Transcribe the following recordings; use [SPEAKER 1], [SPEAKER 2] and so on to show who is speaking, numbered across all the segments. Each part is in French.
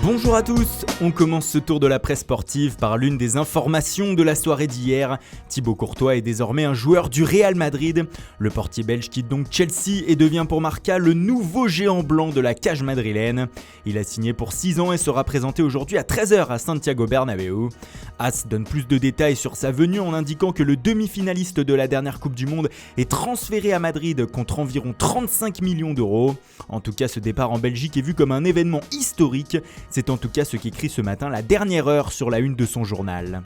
[SPEAKER 1] Bonjour à tous, on commence ce tour de la presse sportive par l'une des informations de la soirée d'hier. Thibaut Courtois est désormais un joueur du Real Madrid. Le portier belge quitte donc Chelsea et devient pour Marca le nouveau géant blanc de la cage madrilène. Il a signé pour 6 ans et sera présenté aujourd'hui à 13h à Santiago Bernabéu. AS donne plus de détails sur sa venue en indiquant que le demi-finaliste de la dernière Coupe du Monde est transféré à Madrid contre environ 35 millions d'euros. En tout cas, ce départ en Belgique est vu comme un événement historique. C'est en tout cas ce qu'écrit ce matin La Dernière Heure sur la une de son journal.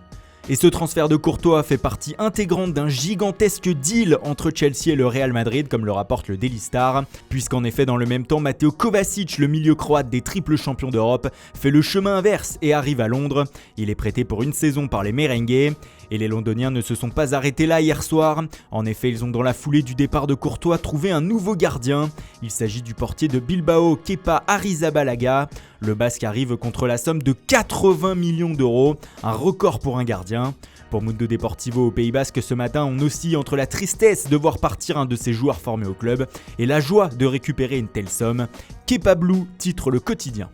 [SPEAKER 1] Et ce transfert de Courtois fait partie intégrante d'un gigantesque deal entre Chelsea et le Real Madrid, comme le rapporte le Daily Star, puisqu'en effet dans le même temps, Mateo Kovacic, le milieu croate des triples champions d'Europe, fait le chemin inverse et arrive à Londres. Il est prêté pour une saison par les Merengues. Et les Londoniens ne se sont pas arrêtés là hier soir. En effet, ils ont dans la foulée du départ de Courtois trouvé un nouveau gardien. Il s'agit du portier de Bilbao, Kepa Arrizabalaga. Le Basque arrive contre la somme de 80 millions d'euros, un record pour un gardien. Pour Mundo Deportivo au Pays Basque ce matin, on oscille entre la tristesse de voir partir un de ses joueurs formés au club et la joie de récupérer une telle somme. Kepa Blue titre le quotidien.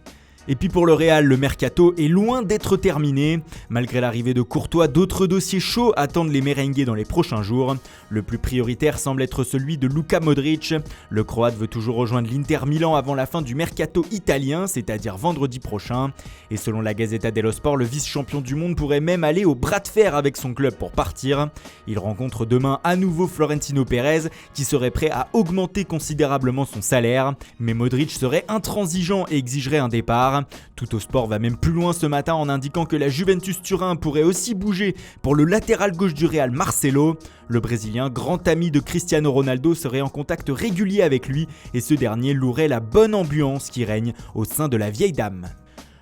[SPEAKER 1] Et puis pour le Real, le mercato est loin d'être terminé. Malgré l'arrivée de Courtois, d'autres dossiers chauds attendent les Merengues dans les prochains jours. Le plus prioritaire semble être celui de Luka Modric. Le Croate veut toujours rejoindre l'Inter Milan avant la fin du mercato italien, c'est-à-dire vendredi prochain. Et selon la Gazzetta dello Sport, le vice-champion du monde pourrait même aller au bras de fer avec son club pour partir. Il rencontre demain à nouveau Florentino Pérez, qui serait prêt à augmenter considérablement son salaire. Mais Modric serait intransigeant et exigerait un départ. Tutto Sport va même plus loin ce matin en indiquant que la Juventus Turin pourrait aussi bouger pour le latéral gauche du Real Marcelo. Le Brésilien, grand ami de Cristiano Ronaldo, serait en contact régulier avec lui et ce dernier louerait la bonne ambiance qui règne au sein de la vieille dame.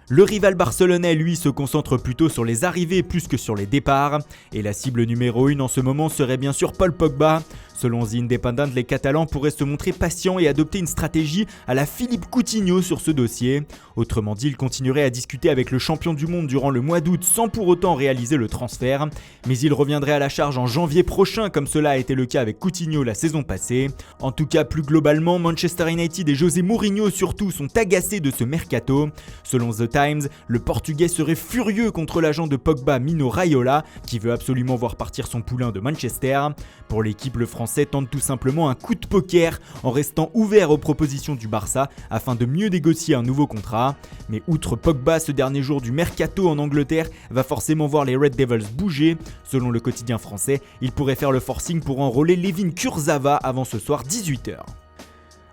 [SPEAKER 1] Le rival barcelonais, lui, se concentre plutôt sur les arrivées plus que sur les départs. Et la cible numéro 1 en ce moment serait bien sûr Paul Pogba. Selon The Independent, les Catalans pourraient se montrer patients et adopter une stratégie à la Philippe Coutinho sur ce dossier. Autrement dit, il continuerait à discuter avec le champion du monde durant le mois d'août sans pour autant réaliser le transfert. Mais il reviendrait à la charge en janvier prochain comme cela a été le cas avec Coutinho la saison passée. En tout cas, plus globalement, Manchester United et José Mourinho surtout sont agacés de ce mercato. Selon The Times, le Portugais serait furieux contre l'agent de Pogba Mino Raiola qui veut absolument voir partir son poulain de Manchester. Pour l'équipe, le Français tente tout simplement un coup de poker en restant ouvert aux propositions du Barça afin de mieux négocier un nouveau contrat. Mais outre Pogba, ce dernier jour du mercato en Angleterre va forcément voir les Red Devils bouger. Selon le quotidien français, il pourrait faire le forcing pour enrôler Levin Kurzawa avant ce soir 18h.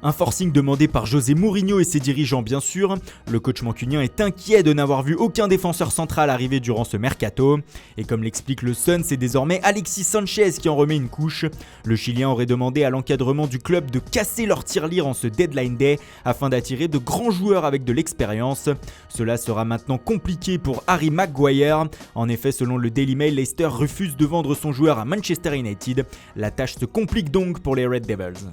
[SPEAKER 1] Un forcing demandé par José Mourinho et ses dirigeants bien sûr. Le coach mancunien est inquiet de n'avoir vu aucun défenseur central arriver durant ce mercato. Et comme l'explique le Sun, c'est désormais Alexis Sanchez qui en remet une couche. Le Chilien aurait demandé à l'encadrement du club de casser leur tirelire en ce deadline day afin d'attirer de grands joueurs avec de l'expérience. Cela sera maintenant compliqué pour Harry Maguire. En effet, selon le Daily Mail, Leicester refuse de vendre son joueur à Manchester United. La tâche se complique donc pour les Red Devils.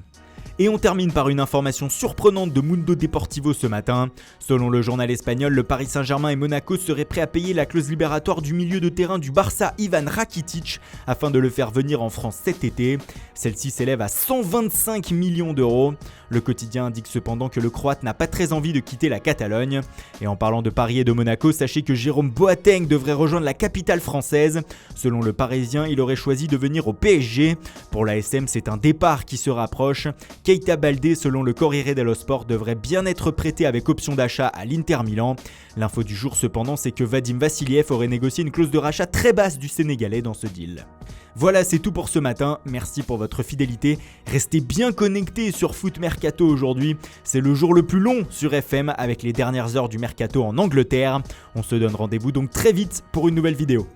[SPEAKER 1] Et on termine par une information surprenante de Mundo Deportivo ce matin. Selon le journal espagnol, le Paris Saint-Germain et Monaco seraient prêts à payer la clause libératoire du milieu de terrain du Barça Ivan Rakitic afin de le faire venir en France cet été. Celle-ci s'élève à 125 millions d'euros. Le quotidien indique cependant que le Croate n'a pas très envie de quitter la Catalogne. Et en parlant de Paris et de Monaco, sachez que Jérôme Boateng devrait rejoindre la capitale française. Selon le Parisien, il aurait choisi de venir au PSG. Pour l'ASM, c'est un départ qui se rapproche. Keita Baldé, selon le Corriere dello Sport, devrait bien être prêté avec option d'achat à l'Inter Milan. L'info du jour cependant, c'est que Vadim Vassiliev aurait négocié une clause de rachat très basse du Sénégalais dans ce deal. Voilà, c'est tout pour ce matin, merci pour votre fidélité, restez bien connectés sur Foot Mercato aujourd'hui, c'est le jour le plus long sur FM avec les dernières heures du Mercato en Angleterre. On se donne rendez-vous donc très vite pour une nouvelle vidéo.